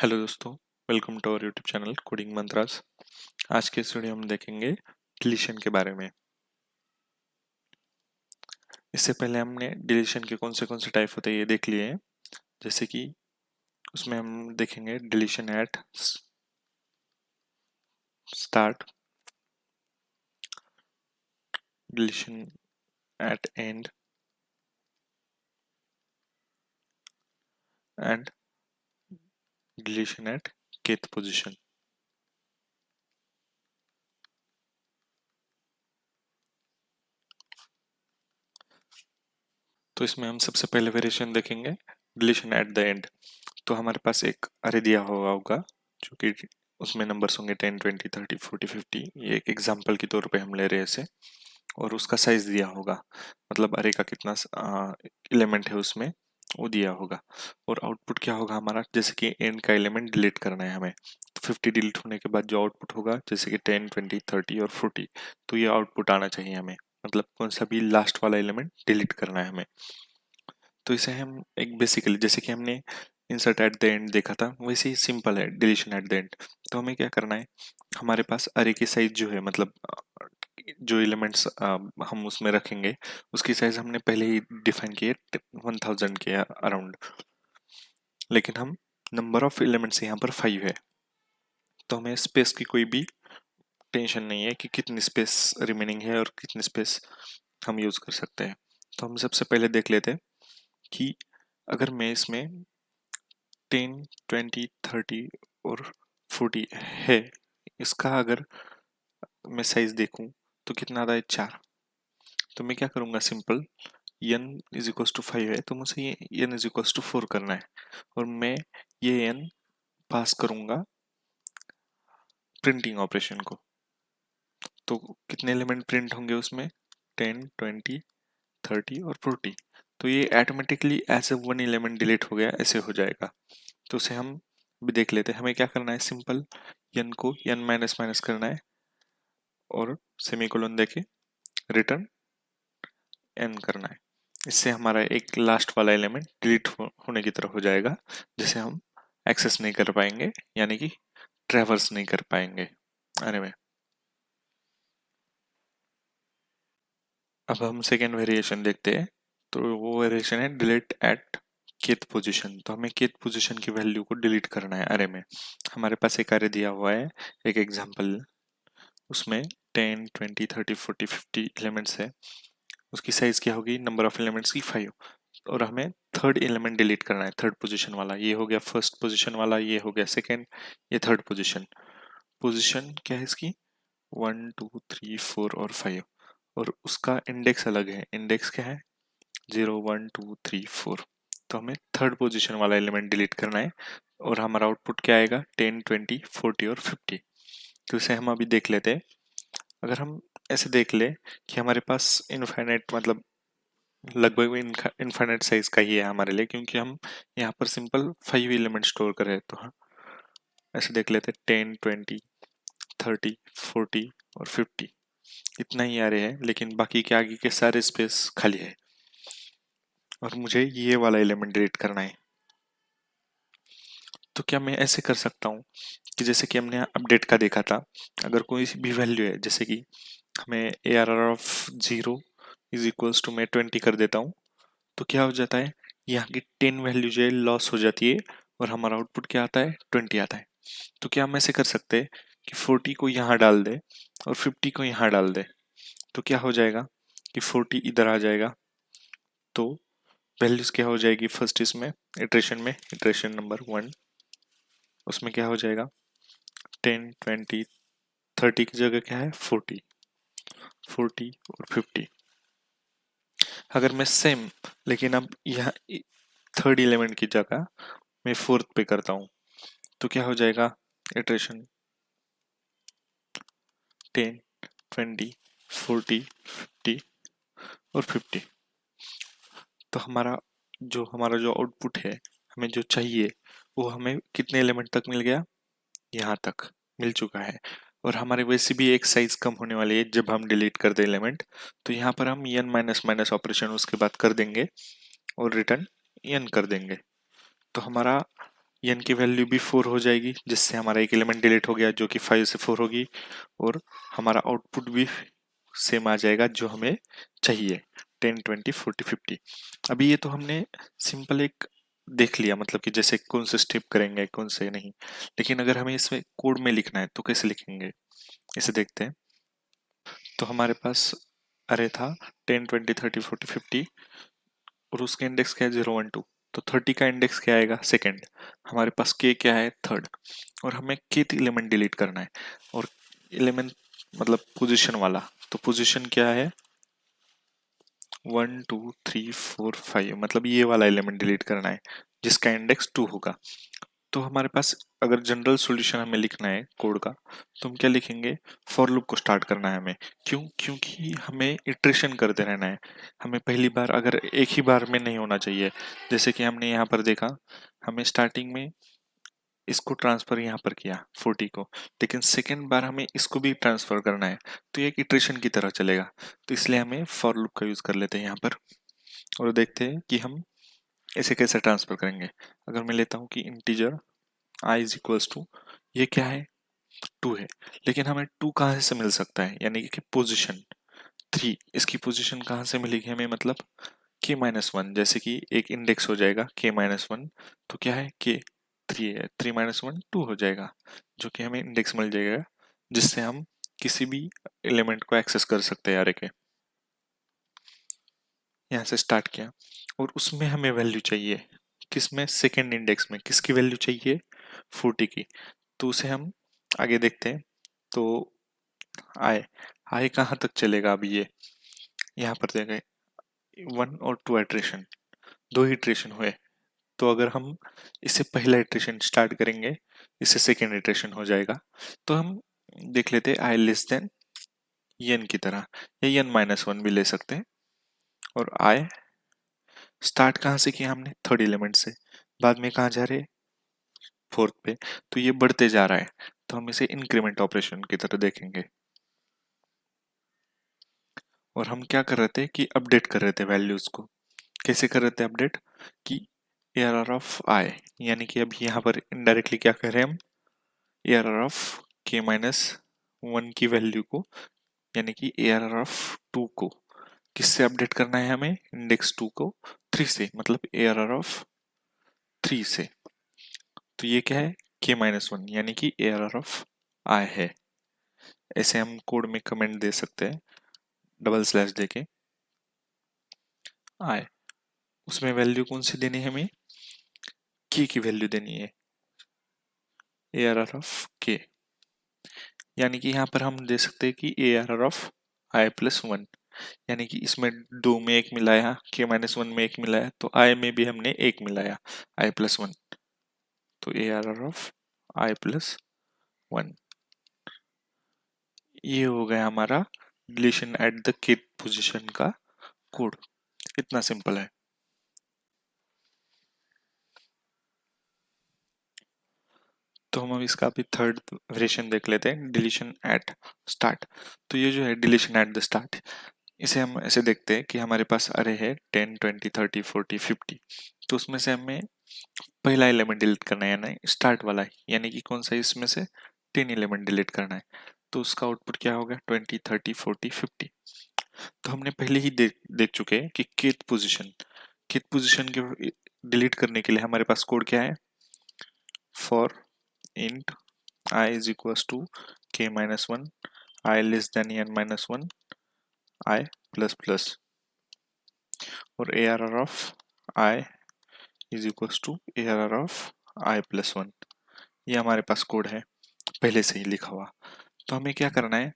Hello दोस्तों, welcome to our YouTube channel coding mantras. आज के इस वीडियो में हम देखेंगे डिलीशन के बारे में। इससे पहले हमने डिलीशन के कौन से टाइप होते हैं ये देख लिए हैं। जैसे कि उसमें हम देखेंगे deletion at start, deletion at end and deletion at kth position. तो इसमें हम सबसे पहले वेरिएशन देखेंगे डिलीशन एट द एंड। तो हमारे पास एक अरे दिया हुआ होगा जो कि उसमें नंबर्स होंगे 10, 20, 30, 40, 50। ये एक एग्जांपल के तौर पे हम ले रहे हैं इसे, और उसका साइज दिया होगा, मतलब अरे का कितना एलिमेंट है उसमें वो दिया होगा। और आउटपुट क्या होगा हमारा, जैसे कि एंड का एलिमेंट डिलीट करना है हमें, तो 50 डिलीट होने के बाद जो आउटपुट होगा जैसे कि 10, 20, 30 और 40, तो ये आउटपुट आना चाहिए हमें, मतलब कौन सा भी लास्ट वाला एलिमेंट डिलीट करना है हमें। तो इसे हम एक बेसिकली जैसे कि हमने इंसर्ट एट द एंड देखा था वैसे ही सिंपल है डिलीशन एट द एंड। तो हमें क्या करना है, हमारे पास अरे की साइज जो है, मतलब जो एलिमेंट्स हम उसमें रखेंगे उसकी साइज हमने पहले ही डिफाइन की है 1000 के अराउंड, लेकिन हम नंबर ऑफ एलिमेंट्स यहाँ पर 5 है, तो हमें स्पेस की कोई भी टेंशन नहीं है कि कितनी स्पेस रिमेनिंग है और कितनी स्पेस हम यूज कर सकते हैं। तो हम सबसे पहले देख लेते हैं कि अगर मैं इसमें 10, 20, 30 और 40 है, इसका अगर मैं साइज देखूं तो कितना आता है 4। तो मैं क्या करूंगा, simple n is equal to 5 है तो मुझे ये n इज इक्वल टू 4 करना है, और मैं ये n पास करूंगा प्रिंटिंग ऑपरेशन को। तो कितने एलिमेंट प्रिंट होंगे उसमें, 10, 20, 30 और 40। तो ये ऑटोमेटिकली ऐसे वन एलिमेंट डिलीट हो गया ऐसे हो जाएगा। तो उसे हम भी देख लेते हैं। हमें क्या करना है, सिंपल n को n माइनस माइनस करना है और सेमीकोलन देके रिटर्न n करना है। इससे हमारा एक लास्ट वाला एलिमेंट डिलीट होने की तरह हो जाएगा, जिसे हम एक्सेस नहीं कर पाएंगे, यानी कि ट्रैवर्स नहीं कर पाएंगे अरे में। अब हम सेकेंड वेरिएशन देखते हैं। तो वो वेरिएशन है डिलीट एट kth पोजीशन। तो हमें kth पोजीशन की वैल्यू को डिलीट करना है अरे में। हमारे पास एक अरे दिया हुआ है, एक एग्जांपल, उसमें 10, 20, 30, 40, 50 एलिमेंट्स है। उसकी साइज क्या होगी, नंबर ऑफ एलिमेंट्स की 5, और हमें थर्ड एलिमेंट डिलीट करना है, थर्ड पोजीशन वाला। ये हो गया फर्स्ट पोजीशन वाला, ये हो गया सेकेंड, ये थर्ड पोजीशन। पोजीशन क्या है इसकी, 1, 2, 3, 4 और 5, और उसका इंडेक्स अलग है। इंडेक्स क्या है, 0, 1, 2, 3, 4। तो हमें थर्ड पोजीशन वाला एलिमेंट डिलीट करना है, और हमारा आउटपुट क्या आएगा, 10, 20, 40 और 50। तो इसे हम अभी देख लेते हैं। अगर हम ऐसे देख ले कि हमारे पास इनफाइनाइट, मतलब लगभग इनफाइनाइट साइज का ही है हमारे लिए, क्योंकि हम यहाँ पर सिंपल 5 एलिमेंट स्टोर कर रहे हैं। तो हाँ, ऐसे देख लेते हैं 10, 20, 30, 40 और 50, इतना ही आ रहे हैं, लेकिन बाकी के आगे के सारे स्पेस खाली है, और मुझे ये वाला एलिमेंट डिलीट करना है। तो क्या मैं ऐसे कर सकता हूँ कि जैसे कि हमने अपडेट का देखा था, अगर कोई भी वैल्यू है, जैसे कि हमें ARR of 0 is equals to मैं 20 कर देता हूँ, तो क्या हो जाता है, यहाँ की 10 वैल्यू जो है लॉस हो जाती है, और हमारा आउटपुट क्या आता है, 20 आता है। तो क्या हम ऐसे कर सकते हैं कि 40 को यहाँ डाल दे और 50 को यहाँ डाल दे, तो क्या हो जाएगा कि 40 इधर आ जाएगा, तो वैल्यूज क्या हो जाएगी फर्स्ट इसमें इटरेशन में, इटरेशन नंबर 1, उसमें क्या हो जाएगा 10, 20, 30 की जगह क्या है 40, 40 और 50। अगर मैं सेम, लेकिन अब यहाँ थर्ड एलिमेंट की जगह मैं फोर्थ पे करता हूँ, तो क्या हो जाएगा, इटरेशन 10, 20, 40, 50 और 50। तो हमारा जो आउटपुट है, हमें जो चाहिए वो हमें कितने एलिमेंट तक मिल गया, यहाँ तक मिल चुका है। और हमारे वैसे भी एक साइज कम होने वाली है जब हम डिलीट कर दे एलिमेंट, तो यहाँ पर हम n माइनस माइनस ऑपरेशन उसके बाद कर देंगे और रिटर्न n कर देंगे। तो हमारा एन की वैल्यू भी 4 हो जाएगी, जिससे हमारा एक एलिमेंट डिलीट हो गया जो कि 5 से 4 होगी, और हमारा आउटपुट भी सेम आ जाएगा जो हमें चाहिए, 10, 20, 40, 50। अभी ये तो हमने सिंपल एक देख लिया, मतलब कि जैसे कौन से स्टेप करेंगे कौन से नहीं। लेकिन अगर हमें इसमें कोड में लिखना है तो कैसे लिखेंगे, इसे देखते हैं। तो हमारे पास अरे था 10, 20, 30, 40, 50, और उसका इंडेक्स क्या है 0, 1, 2। तो 30 का इंडेक्स क्या आएगा, सेकेंड। हमारे पास के क्या है, थर्ड। और हमें kth एलिमेंट डिलीट करना है, और एलिमेंट मतलब पोजीशन वाला। तो पोजीशन क्या है, 1, 2, 3, 4, 5, मतलब ये वाला एलिमेंट डिलीट करना है जिसका इंडेक्स 2 होगा। तो हमारे पास अगर जनरल सॉल्यूशन हमें लिखना है कोड का, तो हम क्या लिखेंगे, फॉर लूप को स्टार्ट करना है हमें। क्यों, क्योंकि हमें इटरेशन करते रहना है। हमें पहली बार अगर एक ही बार में नहीं होना चाहिए, जैसे कि हमने यहाँ पर देखा, हमें स्टार्टिंग में इसको ट्रांसफर यहाँ पर किया 40 को, लेकिन सेकेंड बार हमें इसको भी ट्रांसफर करना है, तो ये एक इटरेशन की तरह चलेगा। तो इसलिए हमें फॉर लूप का यूज कर लेते हैं यहाँ पर, और देखते हैं कि हम इसे कैसे ट्रांसफर करेंगे। अगर मैं लेता हूँ कि integer i is equals to, ये क्या है, 2 है, लेकिन हमें 2 कहाँ से मिल सकता है, यानी कि पोजीशन 3, इसकी पोजीशन कहाँ से मिलेगी हमें, मतलब k-1, जैसे कि एक इंडेक्स हो जाएगा k-1, तो क्या है k 3 है, 3 - 1 2 हो जाएगा, जो कि हमें इंडेक्स मिल जाएगा, जिससे हम किसी भी एलिमेंट को एक्सेस कर सकते हैं अरे के। यहाँ से स्टार्ट किया, और उसमें हमें वैल्यू चाहिए, किसमें, सेकेंड इंडेक्स में किसकी वैल्यू चाहिए, 40 की। तो उसे हम आगे देखते हैं। तो आए आए कहाँ तक चलेगा, अभी ये यहाँ पर देखें 1 और 2 इटरेशन, 2 इटरेशन हुए। तो अगर हम इससे पहला इटरेशन स्टार्ट करेंगे, इससे सेकेंड इटरेशन हो जाएगा। तो हम देख लेते हैं आई लेस देन एन की तरह, या n-1 भी ले सकते हैं। और आई स्टार्ट कहाँ से किया हमने, थर्ड एलिमेंट से, बाद में कहाँ जा रहे हैं, फोर्थ पे। तो ये बढ़ते जा रहा है, तो हम इसे इंक्रीमेंट ऑपरेशन की तरह देखेंगे। और हम क्या कर रहे थे कि अपडेट कर रहे थे वैल्यूज को। कैसे कर रहे थे अपडेट, कि ARR ऑफ आई, यानी कि अब यहाँ पर इनडायरेक्टली क्या कर रहे हैं हम, ARR ऑफ k-1 की वैल्यू को, यानी कि ARR ऑफ 2 को किससे अपडेट करना है हमें, इंडेक्स 2 को 3 से, मतलब ARR ऑफ 3 से। तो ये क्या है, k-1, यानी कि ARR ऑफ आई है। ऐसे हम कोड में कमेंट दे सकते हैं, डबल स्लैश देके आई, उसमें वैल्यू कौन सी देनी है हमें, की वैल्यू देनी है, ARR ऑफ k, यानी कि यहाँ पर हम दे सकते हैं कि ARR ऑफ i+1, यानी कि इसमें 2 में 1 मिलाया, k-1 में 1 मिलाया, तो i में भी हमने 1 मिलाया, i+1, तो ARR ऑफ i+1। ये हो गया हमारा deletion at the kth position का कोड। इतना सिंपल है। तो हम अब इसका अभी थर्ड वेरिएशन देख लेते हैं, डिलीशन एट स्टार्ट। तो ये जो है डिलीशन एट द स्टार्ट, इसे हम ऐसे देखते हैं कि हमारे पास अरे है 10, 20, 30, 40, 50। तो उसमें से हमें पहला एलिमेंट डिलीट करना है, यानी स्टार्ट वाला, यानी कि कौन सा, इसमें से 10 एलिमेंट डिलीट करना है। तो उसका आउटपुट क्या होगा, 20, 30, 40, 50। तो हमने पहले ही देख चुके हैं कि कित पोजीशन के डिलीट करने के लिए हमारे पास कोड क्या है, for int I is equals to k-1, I less than n-1, I plus plus, और ARR of I is equals to ARR of I+1। ये हमारे पास कोड है पहले से ही लिखा हुआ। तो हमें क्या करना है,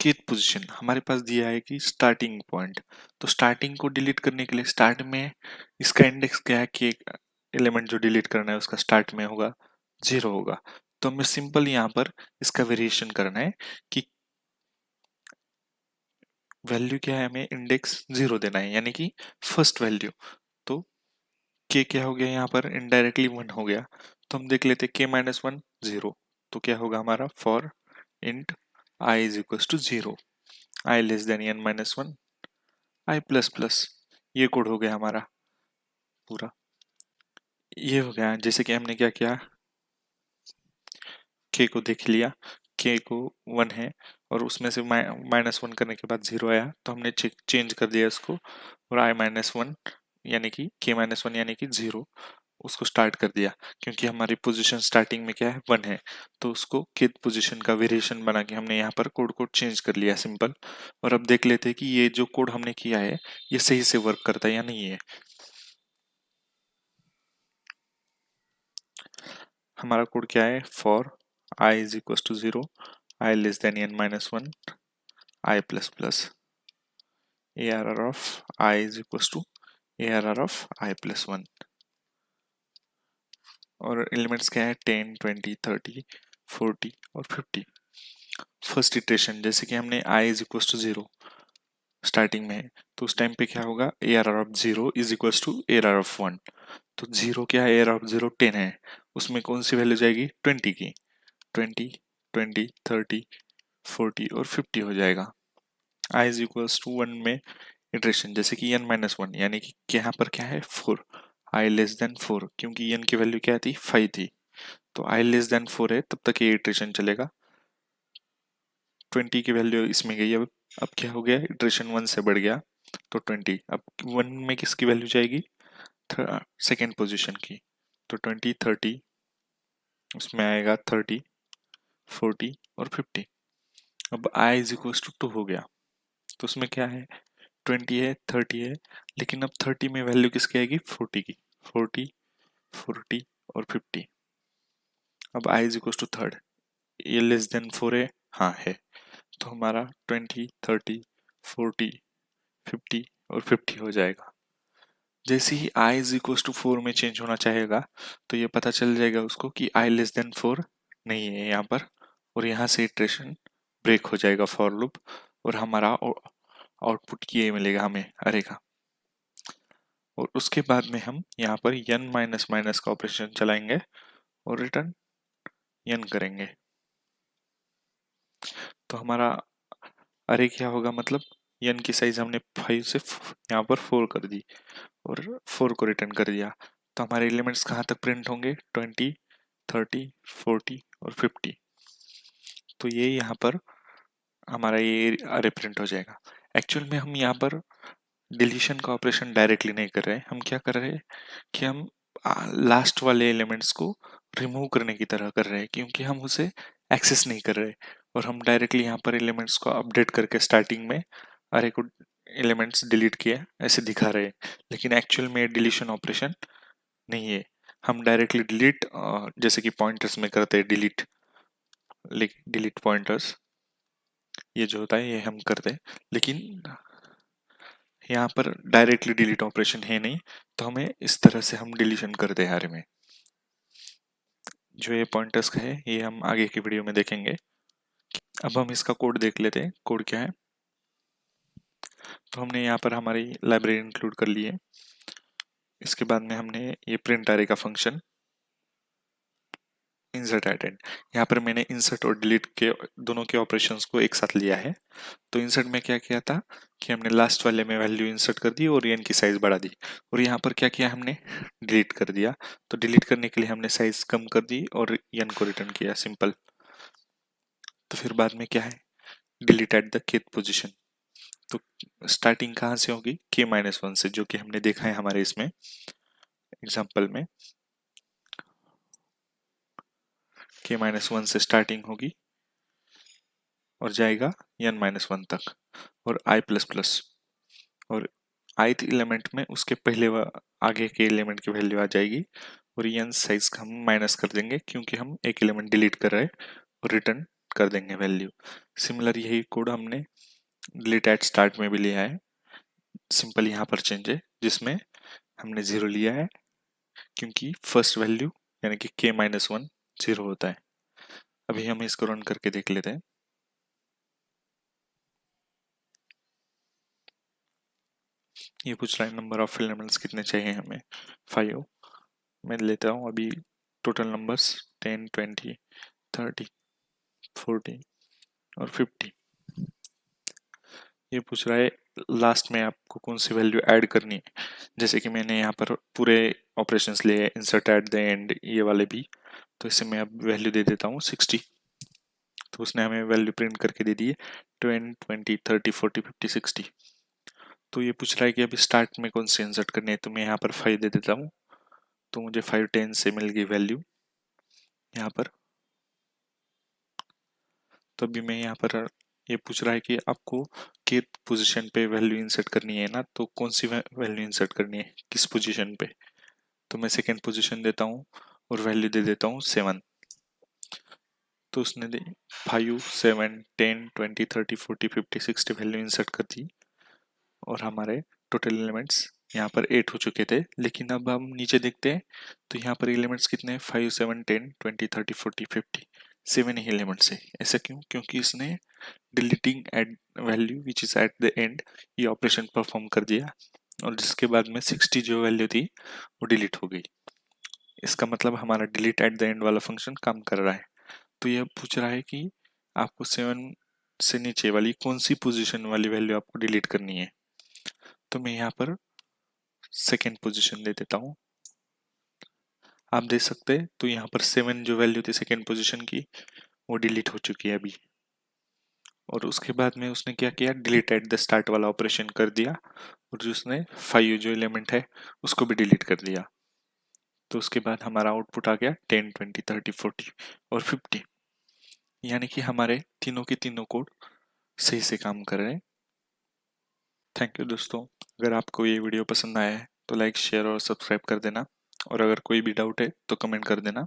kth पोजीशन हमारे पास दिया है कि स्टार्टिंग पॉइंट। तो स्टार्टिंग को डिलीट करने के लिए स्टार्ट में इसका इंडेक्स क्या है, कि एलिमेंट जो डिलीट करना है उसका स्टार्ट में होगा 0 होगा। तो हमें सिंपल यहाँ पर इसका वेरिएशन करना है कि वैल्यू क्या है, हमें इंडेक्स 0 देना है, यानी कि फर्स्ट वैल्यू। तो k क्या हो गया, यहाँ पर इनडायरेक्टली 1 हो गया। तो हम देख लेते k-1 0। तो क्या होगा हमारा, for int I is equal to 0, I less than n-1, I++। ये कोड हो गया हमारा पूरा। ये हो गया। जैसे कि हमने क्या किया, के को देख लिया, के को 1 है और उसमें से -1 करने के बाद 0 आया, तो हमने चेंज कर दिया इसको और i-1 यानी कि k-1 यानी कि 0 उसको स्टार्ट कर दिया, क्योंकि हमारी पोजीशन स्टार्टिंग में क्या है 1 है, तो उसको kth पोजीशन का वेरिएशन बना के हमने यहाँ पर कोड को चेंज कर लिया सिंपल। और अब देख लेते हैं कि ये जो कोड हमने किया है ये सही से वर्क करता है या नहीं है। हमारा कोड क्या है, for i is equal to 0, i less than n-1, i plus plus ARR of I is equals to ARR of I plus 1 और एलिमेंट्स क्या है 10, 20, 30, 40 और 50। फर्स्ट इटरेशन जैसे कि हमने I is equals to 0 starting में है, तो उस टाइम पे क्या होगा ARR of 0 is equals to ARR of 1। तो 0 क्या है, ARR of 0 10 है, उसमें कौन सी वैल्यू जाएगी 20 की, 20, 20, 30, 40 और 50 हो जाएगा। I is equals to 1 में इटरेशन जैसे कि n-1 यानी कि यहाँ पर क्या है 4, i लेस देन 4 क्योंकि n की वैल्यू क्या थी 5 थी, तो i लेस देन 4 है तब तक ये इटरेशन चलेगा। 20 की वैल्यू इसमें गई, अब क्या हो गया इटरेशन 1 से बढ़ गया तो 20, अब 1 में किसकी वैल्यू जाएगी सेकेंड पोजीशन की, तो 20, 30 उसमें आएगा 30, 40 और 50। अब i इज इक्वल टू 2 हो गया, तो उसमें क्या है 20 है 30 है, लेकिन अब 30 में वैल्यू किसकी आएगी 40 की, 40, 40 और 50। अब i is equal to third, ये लेस देन 4 है, हाँ है, तो हमारा 20, 30, 40, 50 और 50 हो जाएगा। जैसे ही i इज इक्वल टू 4 में चेंज होना चाहेगा तो ये पता चल जाएगा उसको कि i लेस देन 4 नहीं है यहाँ पर, और यहाँ से इटरेशन ब्रेक हो जाएगा फॉर लूप और हमारा आउटपुट ये मिलेगा हमें अरे का। और उसके बाद में हम यहाँ पर n माइनस माइनस का ऑपरेशन चलाएंगे और रिटर्न n करेंगे, तो हमारा अरे क्या होगा, मतलब n की साइज हमने 5 से यहाँ पर 4 कर दी और 4 को रिटर्न कर दिया, तो हमारे एलिमेंट्स कहाँ तक प्रिंट होंगे 20, 30, 40 और 50। तो ये यहाँ पर हमारा ये अरे प्रिंट हो जाएगा। एक्चुअल में हम यहाँ पर डिलीशन का ऑपरेशन डायरेक्टली नहीं कर रहे हैं, हम क्या कर रहे हैं कि हम लास्ट वाले एलिमेंट्स को रिमूव करने की तरह कर रहे हैं, क्योंकि हम उसे एक्सेस नहीं कर रहे और हम डायरेक्टली यहाँ पर एलिमेंट्स को अपडेट करके स्टार्टिंग में अरे को एलिमेंट्स डिलीट किया ऐसे दिखा रहे हैं, लेकिन एक्चुअल में डिलीशन ऑपरेशन नहीं है। हम डायरेक्टली डिलीट जैसे कि पॉइंटर्स में करते हैं डिलीट, डिलीट पॉइंटर्स ये जो होता है ये हम करते हैं, लेकिन यहाँ पर डायरेक्टली डिलीट ऑपरेशन है नहीं, तो हमें इस तरह से हम डिलीशन करते हैं अरे में। जो ये पॉइंटर्स का है ये हम आगे की वीडियो में देखेंगे। अब हम इसका कोड देख लेते हैं, कोड क्या है। तो हमने यहाँ पर हमारी लाइब्रेरी इंक्लूड कर ली है, इसके बाद में हमने ये प्रिंट अरे का फंक्शन इंसर्ट एडेड, यहाँ पर मैंने इंसर्ट और डिलीट के दोनों के ऑपरेशंस को एक साथ लिया है। तो इंसर्ट में क्या किया था कि हमने लास्ट वाले में वैल्यू इंसर्ट कर दी और n की साइज बढ़ा दी, और यहाँ पर क्या किया हमने डिलीट कर दिया, तो डिलीट करने के लिए हमने साइज कम कर दी और n को रिटर्न किया सिंपल। तो फिर बाद में क्या है delete at the kth position, तो स्टार्टिंग कहाँ से होगी k-1 से, जो कि हमने देखा है हमारे इसमें एग्जाम्पल में k-1 से स्टार्टिंग होगी और जाएगा n-1 तक और i प्लस प्लस, और ith एलिमेंट में उसके पहले आगे के एलिमेंट की वैल्यू आ जाएगी और n साइज का हम माइनस कर देंगे क्योंकि हम एक एलिमेंट डिलीट कर रहे हैं और रिटर्न कर देंगे वैल्यू। सिमिलर यही कोड हमने डिलीट एट स्टार्ट में भी लिया है, सिंपल यहाँ पर चेंज है जिसमें हमने 0 लिया है क्योंकि फर्स्ट वैल्यू यानी कि k-1 0 होता है। अभी हम इसको रन करके देख लेते हैं। ये पूछ रहा है नंबर ऑफ एलिमेंट्स कितने चाहिए हमें 5, मैं लेता हूँ अभी टोटल नंबर्स 10, 20, 30, 40 और 50। ये पूछ रहा है लास्ट में आपको कौन सी वैल्यू ऐड करनी है। जैसे कि मैंने यहाँ पर पूरे ऑपरेशंस लिए, इंसर्ट एट द एंड ये वाले भी, तो इसे मैं अब वैल्यू दे देता हूँ 60। तो उसने हमें वैल्यू प्रिंट करके दे दी है 10, 20, 30, 40, 50, 60। तो ये पूछ रहा है कि अभी स्टार्ट में कौन सी इंसर्ट करनी है, तो मैं यहाँ पर 5 दे देता हूँ। तो मुझे 5, 10 से मिल गई वैल्यू यहाँ पर। तो अभी मैं यहाँ पर, ये पूछ रहा है कि आपको किस पोजीशन पे वैल्यू इंसर्ट करनी है ना, तो कौन सी वैल्यू इंसर्ट करनी है किस पोजीशन पे। तो मैं सेकेंड पोजीशन देता हूँ और वैल्यू दे देता हूँ 7। तो उसने दे 5, 7, 10, 20, 30, 40, 50, 60 वैल्यू इंसर्ट कर दी और हमारे टोटल एलिमेंट्स यहाँ पर 8 हो चुके थे। लेकिन अब हम नीचे देखते हैं तो यहाँ पर एलिमेंट्स कितने हैं, 5, 7, 10, 20, 30, 40, 50, 7 ही एलिमेंट्स है। ऐसा क्यों? क्योंकि इसने deleting at value which is at the end ये ऑपरेशन परफॉर्म कर दिया और जिसके बाद में 60 जो वैल्यू थी वो डिलीट हो गई। इसका मतलब हमारा डिलीट एट द एंड वाला फंक्शन काम कर रहा है। तो यह पूछ रहा है कि आपको 7 से नीचे वाली कौन सी पोजीशन वाली वैल्यू आपको डिलीट करनी है। तो मैं यहाँ पर सेकेंड पोजीशन दे देता हूँ। आप देख सकते हैं तो यहाँ पर 7 जो वैल्यू थी सेकेंड पोजीशन की वो डिलीट हो चुकी है अभी। और उसके बाद में उसने क्या किया, डिलीट एट द स्टार्ट वाला ऑपरेशन कर दिया और जो उसने 5 जो एलिमेंट है उसको भी डिलीट कर दिया। तो उसके बाद हमारा आउटपुट आ गया 10, 20, 30, 40 और 50। यानी कि हमारे तीनों के तीनों कोड सही से काम कर रहे हैं। थैंक यू दोस्तों। अगर आपको ये वीडियो पसंद आया है तो लाइक, शेयर और सब्सक्राइब कर देना और अगर कोई भी डाउट है तो कमेंट कर देना।